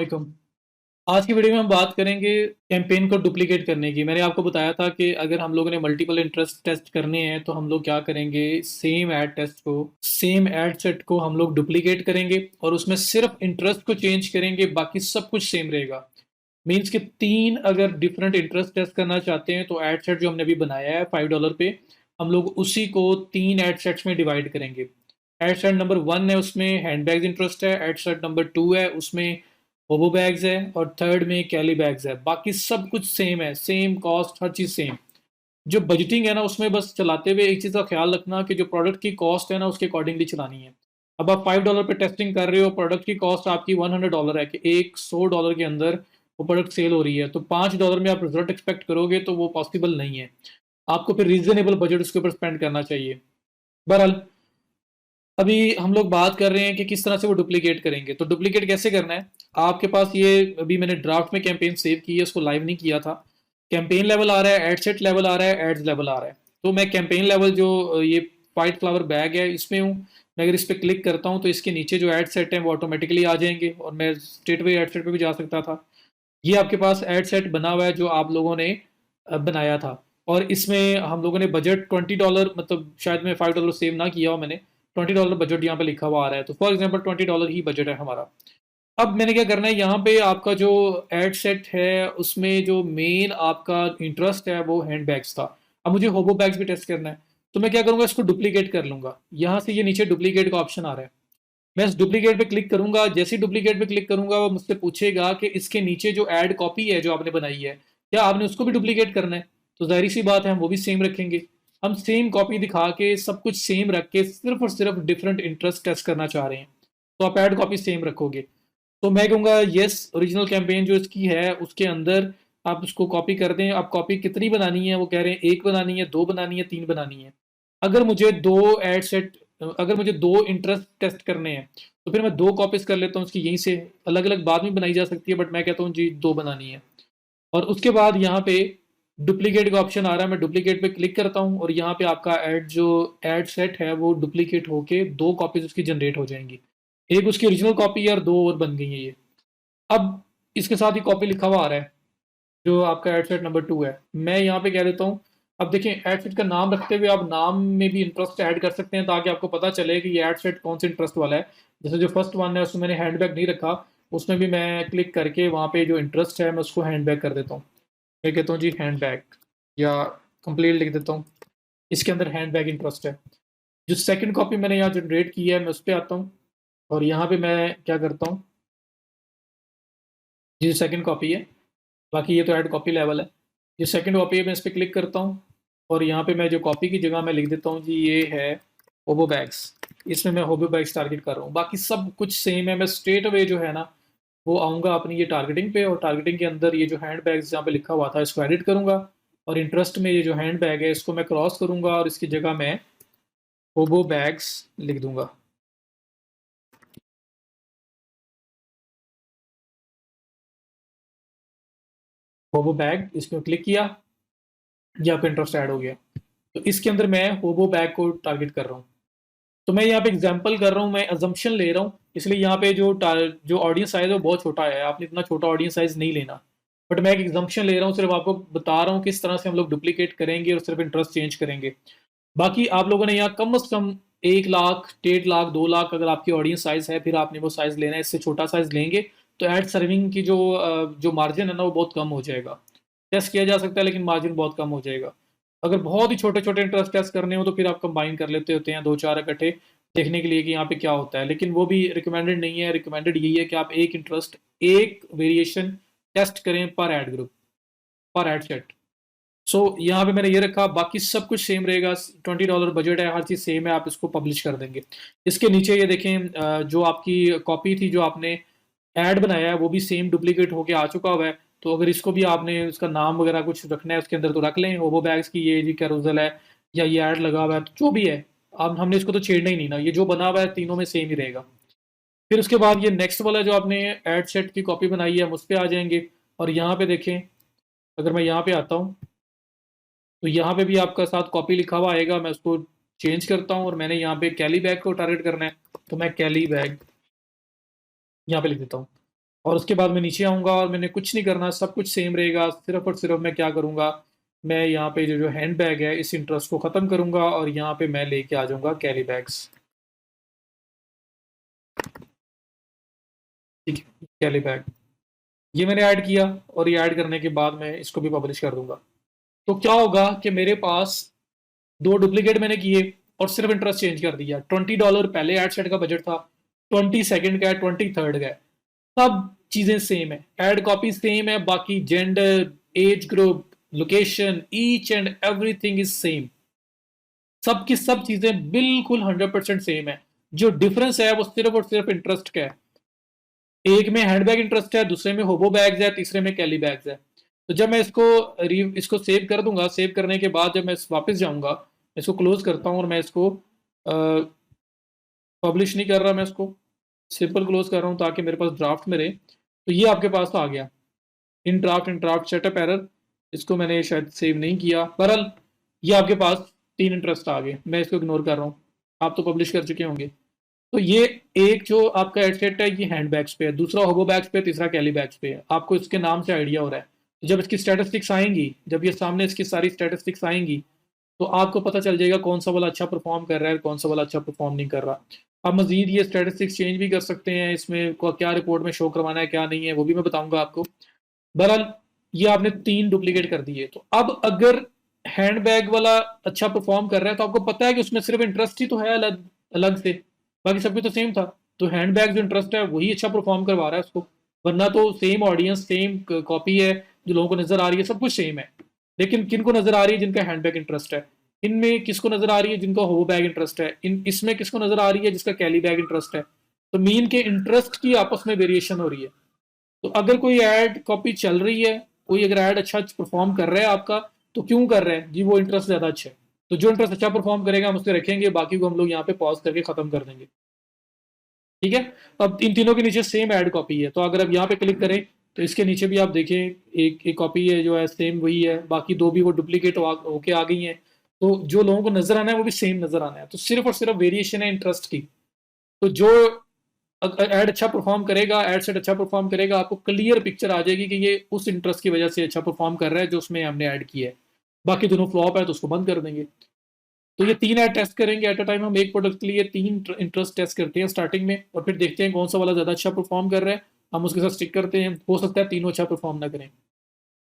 वालेकुम। आज की वीडियो में हम बात करेंगे कैंपेन को डुप्लीकेट करने की। मैंने आपको बताया था कि अगर हम लोगों ने मल्टीपल इंटरेस्ट टेस्ट करने हैं तो हम लोग क्या करेंगे, सेम ऐड सेट को हम लोग डुप्लीकेट करेंगे और उसमें सिर्फ इंटरेस्ट को चेंज करेंगे, बाकी सब कुछ सेम रहेगा। मीन्स कि 3 अगर डिफरेंट इंटरेस्ट टेस्ट करना चाहते हैं तो ऐड सेट जो हमने अभी बनाया है $5 पे, हम लोग उसी को 3 ऐड सेट्स में डिवाइड करेंगे। ऐड सेट नंबर 1 है, उसमें हैंडबैग्स इंटरेस्ट है। ऐड सेट नंबर 2 है, उसमें ओवो बैग्स है। और थर्ड में कैली बैग्स है। बाकी सब कुछ सेम है, सेम कॉस्ट, हर चीज़ सेम। जो बजटिंग है ना, उसमें बस चलाते हुए एक चीज़ का ख्याल रखना कि जो प्रोडक्ट की कॉस्ट है ना, उसके अकॉर्डिंगली चलानी है। अब आप $5 पे टेस्टिंग कर रहे हो, प्रोडक्ट की कॉस्ट आपकी $100 है कि एक $100 के अंदर वो प्रोडक्ट सेल हो रही है, तो $5 में आप रिजल्ट एक्सपेक्ट करोगे तो वो पॉसिबल नहीं है। आपको फिर रीजनेबल बजट उसके ऊपर स्पेंड करना चाहिए। बहरहाल, अभी हम लोग बात कर रहे हैं कि किस तरह से वो डुप्लीकेट करेंगे। तो डुप्लीकेट कैसे करना है, आपके पास ये अभी मैंने ड्राफ्ट में कैंपेन सेव की है, उसको लाइव नहीं किया था। कैंपेन लेवल आ रहा है, एड सेट लेवल आ रहा है, एड्स लेवल आ रहा है। तो मैं कैंपेन लेवल जो ये वाइट फ्लावर बैग है इसमें हूँ। मैं अगर इस पर क्लिक करता हूँ तो इसके नीचे जो एड सेट है वो ऑटोमेटिकली आ जाएंगे और मैं स्ट्रेट वे एड सेट पे भी जा सकता था। ये आपके पास एड सेट बना हुआ है जो आप लोगों ने बनाया था। और इसमें हम लोगों ने बजट $20, मतलब शायद मैं $5 सेव ना किया हो मैंने। $20 बजट यहाँ पे लिखा हुआ आ रहा है, तो फॉर एग्जांपल $20 ही बजट है हमारा। अब मैंने क्या करना है, यहाँ पे आपका जो एड सेट है उसमें जो मेन आपका इंटरेस्ट है वो हैंड बैग्स था। अब मुझे होबो बैग्स भी टेस्ट करना है, तो मैं क्या करूँगा, इसको डुप्लीकेट कर लूँगा। यहाँ से ये नीचे डुप्लीकेट का ऑप्शन आ रहा है। मैं इस डुप्लीकेट पे क्लिक करूंगा, जैसे ही डुप्लीकेट पे क्लिक करूंगा वो मुझसे पूछेगा कि इसके नीचे जो ऐड कॉपी है जो आपने बनाई है, क्या आपने उसको भी डुप्लीकेट करना है। तो जाहिर सी बात है हम वो भी सेम रखेंगे। हम सेम कॉपी दिखा के सब कुछ सेम रख के सिर्फ और सिर्फ डिफरेंट इंटरेस्ट टेस्ट करना चाह रहे हैं, तो आप ऐड कॉपी सेम रखोगे। तो मैं कहूँगा यस, ओरिजिनल कैंपेन जो इसकी है उसके अंदर आप उसको कॉपी कर दें। आप कॉपी कितनी बनानी है, वो कह रहे हैं एक बनानी है, दो बनानी है, तीन बनानी है। अगर मुझे दो एड सेट अगर मुझे दो इंटरेस्ट टेस्ट करने हैं तो फिर मैं दो कॉपीज कर लेता हूँ उसकी, यहीं से अलग अलग बाद में बनाई जा सकती है, बट मैं कहता हूँ जी दो बनानी है। और उसके बाद यहाँ पे डुप्लीकेट का ऑप्शन आ रहा है, मैं डुप्लीकेट पे क्लिक करता हूँ और यहाँ पे आपका एड सेट है वो डुप्लीकेट होके दो कॉपीज उसकी जनरेट हो जाएंगी। एक उसकी ओरिजिनल कॉपी है और दो और बन गई है ये। अब इसके साथ ही कॉपी लिखा हुआ आ रहा है जो आपका एड सेट नंबर 2 है। मैं यहाँ पे कह देता हूँ, अब देखें एड सेट का नाम रखते हुए आप नाम में भी इंटरेस्ट ऐड कर सकते हैं ताकि आपको पता चले कि ये एड सेट कौन से इंटरेस्ट वाला है। जैसे जो फर्स्ट वन है उसमें मैंने हैंडबैग नहीं रखा, उसमें भी मैं क्लिक करके वहाँ पे जो इंटरेस्ट है मैं उसको हैंडबैग कर देता हूँ। मैं कहता हूँ जी हैंडबैग, या कंप्लीट लिख देता हूँ, इसके अंदर हैंडबैग इंटरेस्ट है। जो सेकंड कॉपी मैंने यहाँ जनरेट की है मैं उस पर आता हूँ और यहाँ पे मैं क्या करता हूँ, ये जो सेकंड कॉपी है, बाकी ये तो ऐड कॉपी लेवल है। ये सेकंड कॉपी है, मैं इस पर क्लिक करता हूँ और यहाँ पे मैं जो कॉपी की जगह मैं लिख देता हूँ जी ये है होबो बैग्स। इसमें मैं होबो बैग्स टारगेट कर रहा हूँ, बाकी सब कुछ सेम है। मैं स्ट्रेट अवे जो है ना वो आऊँगा अपनी ये टारगेटिंग पे, और टारगेटिंग के अंदर ये जो हैंड बैग्स यहाँ पे लिखा हुआ था इसको एडिट करूँगा। और इंटरेस्ट में ये जो हैंड बैग है इसको मैं क्रॉस करूँगा और इसकी जगह मैं होबो बैग्स लिख दूंगा। होबो बैग, इसमें क्लिक किया, ये आपका इंटरेस्ट ऐड हो गया। तो इसके अंदर मैं होबो बैग को टारगेट कर रहा हूँ। तो मैं यहाँ पे एग्जांपल कर रहा हूँ, मैं अजम्पशन ले रहा हूँ, इसलिए यहाँ पे जो ऑडियंस साइज है वो बहुत छोटा है, आपने इतना छोटा ऑडियंस साइज नहीं लेना। बट मैं एक एग्जांपशन ले रहा हूँ, सिर्फ आपको बता रहा हूँ किस तरह से हम लोग डुप्लीकेट करेंगे और सिर्फ इंटरेस्ट चेंज करेंगे। बाकी आप लोगों ने यहाँ कम से कम 1 लाख, 1.5 लाख, 2 लाख अगर आपकी ऑडियंस साइज है फिर आपने वो साइज लेना है। इससे छोटा साइज लेंगे तो एड सर्विंग की जो मार्जिन है ना वो बहुत कम हो जाएगा। टेस्ट किया जा सकता है लेकिन मार्जिन बहुत कम हो जाएगा। अगर बहुत ही छोटे छोटे इंटरेस्ट टेस्ट करने हो तो फिर आप कंबाइन कर लेते होते हैं दो चार इकट्ठे, देखने के लिए कि यहाँ पे क्या होता है, लेकिन वो भी रिकमेंडेड नहीं है। रिकमेंडेड यही है कि आप एक इंटरेस्ट, एक वेरिएशन टेस्ट करें पर एड ग्रुप, पर एड सेट। सो यहाँ पे मैंने ये रखा, बाकी सब कुछ सेम रहेगा। $20 बजट है, हर चीज़ सेम है, आप इसको पब्लिश कर देंगे। इसके नीचे ये देखें, जो आपकी कॉपी थी जो आपने ऐड बनाया है वो भी सेम डुप्लीकेट होके आ चुका हुआ है। तो अगर इसको भी आपने उसका नाम वगैरह कुछ रखना है उसके अंदर तो रख लें, ओवो बैग्स की ये जी कैरोजल है या ये ऐड लगा हुआ है तो जो भी है, अब हमने इसको तो छेड़ना ही नहीं ना, ये जो बना हुआ है तीनों में सेम ही रहेगा। फिर उसके बाद ये नेक्स्ट वाला जो आपने ऐड सेट की कॉपी बनाई है हम उस पर आ जाएंगे। और यहाँ पे देखें, अगर मैं यहाँ पे आता हूँ तो यहाँ पे भी आपका साथ कॉपी लिखा हुआ आएगा, मैं उसको चेंज करता हूँ और मैंने यहाँ पे कैली बैग को टारगेट करना है, तो मैं कैली बैग यहाँ पे लिख देता हूँ। और उसके बाद मैं नीचे आऊँगा और मैंने कुछ नहीं करना, सब कुछ सेम रहेगा। सिर्फ़ और सिर्फ़ मैं क्या करूँगा, मैं यहाँ पे जो हैंडबैग है इस इंटरेस्ट को ख़त्म करूँगा और यहाँ पे मैं लेके आ जाऊँगा कैरी बैग्स। ठीक है, कैरी बैग। ये मैंने ऐड किया और ये ऐड करने के बाद मैं इसको भी पब्लिश कर दूँगा। तो क्या होगा कि मेरे पास 2 डुप्लीकेट मैंने किए और सिर्फ़ इंटरेस्ट चेंज कर दिया। $20 पहले एड सेट का बजट था, 20 सेकंड का है, 20 थर्ड का है। सब चीजें सेम है, एड कॉपी सेम है, बाकी gender, age group, location, each and everything is same. सब की सब चीजें बिल्कुल 100% सेम है। जो डिफरेंस है वो सिर्फ और सिर्फ इंटरेस्ट का है। एक में हैंडबैग इंटरेस्ट है, दूसरे में होबो बैग्स है, तीसरे में कैली बैग्स है। तो जब मैं इसको सेव कर दूंगा, सेव करने के बाद जब मैं वापस जाऊंगा, इसको क्लोज करता हूँ और मैं इसको पब्लिश नहीं कर रहा, मैं इसको सिंपल क्लोज कर रहा हूँ ताकि मेरे पास ड्राफ्ट में रहे। तो ये आपके पास आ गया, इन ड्राफ्ट सेटअप एरर। इसको मैंने शायद सेव नहीं किया। बहरहाल ये आपके पास 3 इंटरेस्ट आ गए, मैं इसको इग्नोर कर रहा हूँ, आप तो पब्लिश कर चुके होंगे। तो ये एक जो आपका एडसेट है ये हैंड बैग्स पे है, दूसरा होबो बैग्स पे, तीसरा कैली बैग्स पे है। आपको इसके नाम से आइडिया हो रहा है। तो जब इसकी स्टैटिस्टिक्स आएंगी, जब ये सामने इसकी सारी स्टैटिस्टिक्स आएंगी, तो आपको पता चल जाएगा कौन सा वाला अच्छा परफॉर्म कर रहा है, कौन सा वाला अच्छा परफॉर्म नहीं कर रहा। आप मजीद ये स्टैटिस्टिक्स चेंज भी कर सकते हैं, इसमें क्या रिपोर्ट में शो करवाना है क्या नहीं है वो भी मैं बताऊंगा आपको। बहरहाल ये आपने 3 डुप्लीकेट कर दिए। तो अब अगर हैंडबैग वाला अच्छा परफॉर्म कर रहा है तो आपको पता है कि उसमें सिर्फ इंटरेस्ट ही तो है अलग अलग से, बाकी सब कुछ तो सेम था। तो हैंडबैग जो इंटरेस्ट है वही अच्छा परफॉर्म करवा रहा है उसको, वरना तो सेम ऑडियंस, सेम कॉपी है, जो लोगों को नजर आ रही है सब कुछ सेम है। लेकिन किन को नजर आ रही है? जिनका हैंडबैग इंटरेस्ट है। इनमें किसको नजर आ रही है? जिनका हो बैग इंटरेस्ट है। इसमें किसको नजर आ रही है? जिसका कैली बैग इंटरेस्ट है। तो मीन के इंटरेस्ट की आपस में वेरिएशन हो रही है। तो अगर कोई ऐड कॉपी चल रही है, कोई अगर ऐड अच्छा परफॉर्म कर रहा है आपका, तो क्यों कर रहा है जी? वो इंटरेस्ट ज्यादा अच्छा है। तो जो इंटरेस्ट अच्छा परफॉर्म करेगा हम उससे रखेंगे, बाकी को हम लोग यहाँ पे पॉज करके खत्म कर देंगे। ठीक है। अब इन तीनों के नीचे सेम ऐड कॉपी है, तो अगर आप यहाँ पे क्लिक करें तो इसके नीचे भी आप देखें एक एक कॉपी है जो है सेम वही है, बाकी 2 भी वो डुप्लीकेट होके आ गई हैं। तो जो लोगों को नजर आना है वो भी सेम नजर आना है। तो सिर्फ और सिर्फ वेरिएशन है इंटरेस्ट की। तो जो एड अच्छा परफॉर्म करेगा, एड सेट अच्छा परफॉर्म करेगा, आपको क्लियर पिक्चर आ जाएगी कि ये उस इंटरेस्ट की वजह से अच्छा परफॉर्म कर रहा है जो उसमें हमने ऐड किया है। बाकी दोनों फ्लॉप है तो उसको बंद कर देंगे। तो ये 3 ऐड टेस्ट करेंगे एट अ टाइम। हम एक प्रोडक्ट के लिए 3 इंटरेस्ट टेस्ट करते हैं स्टार्टिंग में, और फिर देखते हैं कौन सा वाला ज़्यादा अच्छा परफॉर्म कर रहा है, हम उसके साथ स्टिक करते हैं। हो सकता है तीनों अच्छा परफॉर्म ना करें,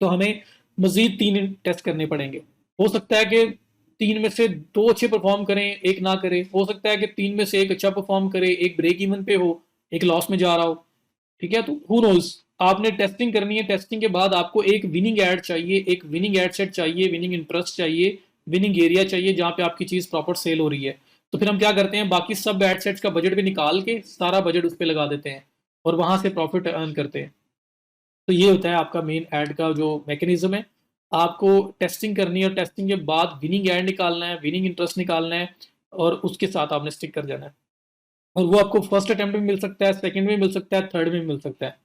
तो हमें मजीद 3 टेस्ट करने पड़ेंगे। हो सकता है कि 3 में से 2 अच्छे परफॉर्म करें, एक ना करे। हो सकता है कि 3 में से एक अच्छा परफॉर्म करे, एक ब्रेक इवन पे हो, एक लॉस में जा रहा हो। ठीक है, तो हु नोज। आपने टेस्टिंग करनी है, टेस्टिंग के बाद आपको एक विनिंग एड चाहिए, एक विनिंग एड सेट चाहिए, विनिंग इंटरेस्ट चाहिए, विनिंग एरिया चाहिए जहां पे आपकी चीज प्रॉपर सेल हो रही है। तो फिर हम क्या करते हैं, बाकी सब एड सेट्स का बजट भी निकाल के सारा बजट उस पर लगा देते हैं और वहां से प्रॉफिट अर्न करते हैं। तो ये होता है आपका मेन ऐड का जो मैकेनिज्म है। आपको टेस्टिंग करनी है और टेस्टिंग के बाद विनिंग ऐड निकालना है, विनिंग इंटरेस्ट निकालना है, और उसके साथ आपने स्टिक कर जाना है। और वो आपको फर्स्ट अटेम्प्ट में मिल सकता है, सेकंड में मिल सकता है, थर्ड में मिल सकता है।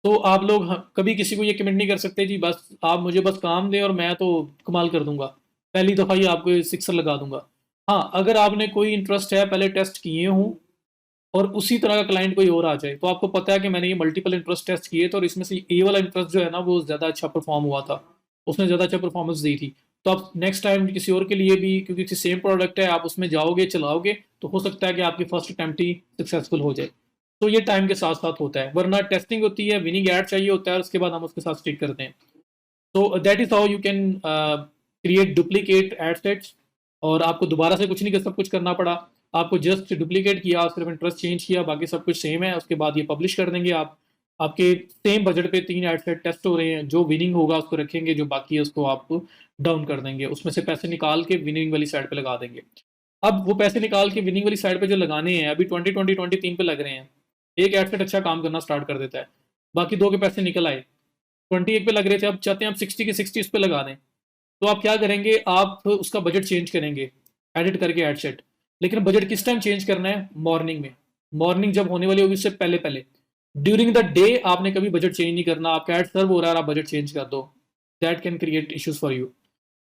तो आप लोग कभी किसी को ये कमेंट नहीं कर सकते जी बस आप मुझे बस काम दें और मैं तो कमाल कर दूंगा, पहली दफ़ा ही आपको सिक्सर लगा दूंगा। हाँ, अगर आपने कोई इंटरेस्ट है पहले टेस्ट किए हूँ और उसी तरह का क्लाइंट कोई और आ जाए, तो आपको पता है कि मैंने ये मल्टीपल इंटरेस्ट टेस्ट किए थे और इसमें से ए वाला इंटरेस्ट जो है ना वो ज़्यादा अच्छा परफॉर्म हुआ था, उसने ज़्यादा अच्छा परफॉर्मेंस दी थी। तो आप नेक्स्ट टाइम किसी और के लिए भी, क्योंकि सेम प्रोडक्ट है, आप उसमें जाओगे चलाओगे, तो हो सकता है कि आपकी फर्स्ट अटैम्प्ट ही सक्सेसफुल हो जाए। तो ये टाइम के साथ साथ होता है, वरना टेस्टिंग होती है, विनिंग ऐड चाहिए होता है, उसके बाद हम उसके साथ स्टिक करते हैं। तो that is how you can create duplicate ad sets. और आपको दोबारा से कुछ नहीं कर, सब कुछ करना पड़ा। आपको जस्ट डुप्लीकेट किया, सिर्फ इंटरेस्ट चेंज किया, बाकी सब कुछ सेम है। उसके बाद ये पब्लिश कर देंगे आप। आपके सेम बजट पे 3 एड सेट टेस्ट हो रहे हैं, जो विनिंग होगा उसको रखेंगे, जो बाकी है उसको आप डाउन कर देंगे, उसमें से पैसे निकाल के विनिंग वाली साइड पे लगा देंगे। अब वो पैसे निकाल के विनिंग वाली साइड पे जो लगाने हैं, अभी 20 पे लग रहे हैं। एक एड सेट अच्छा काम करना स्टार्ट कर देता है, बाकी 2 के पैसे निकल आए, 21 पे लग रहे थे, अब चाहते हैं आप 60 के 60 उस पे लगा दें। तो आप क्या करेंगे, आप उसका बजट चेंज करेंगे एडिट करके एड सेट। लेकिन बजट किस टाइम चेंज करना है? मॉर्निंग में। मॉर्निंग जब होने वाली होगी उससे पहले पहले। ड्यूरिंग द डे आपने कभी बजट चेंज नहीं करना। आपका एड सर्व हो रहा है और आप बजट चेंज कर दो, that can create issues for you.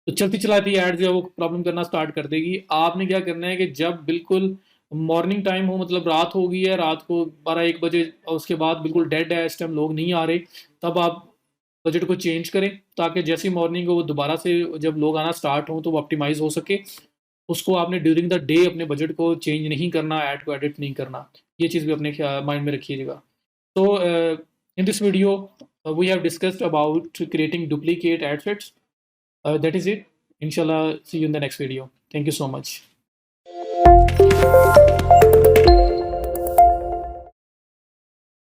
तो चलती चलाती ऐड जो है वो प्रॉब्लम करना स्टार्ट कर देगी। आपने क्या करना है कि जब बिल्कुल मॉर्निंग टाइम हो, मतलब रात हो गई है, रात को 12-1 बजे और उसके बाद बिल्कुल डेड है, इस टाइम लोग नहीं आ रहे, तब आप बजट को चेंज करें, ताकि जैसी मॉर्निंग हो वो दोबारा से जब लोग आना स्टार्ट हों तो वो ऑप्टिमाइज़ हो सके। उसको आपने ड्यूरिंग द डे अपने बजट को चेंज नहीं करना, ऐड को एडिट नहीं करना। ये चीज़ भी अपने माइंड में रखिएगा। So, in this video, we have discussed about creating duplicate ad sets. That is it. Inshallah, see you in the next video. Thank you so much.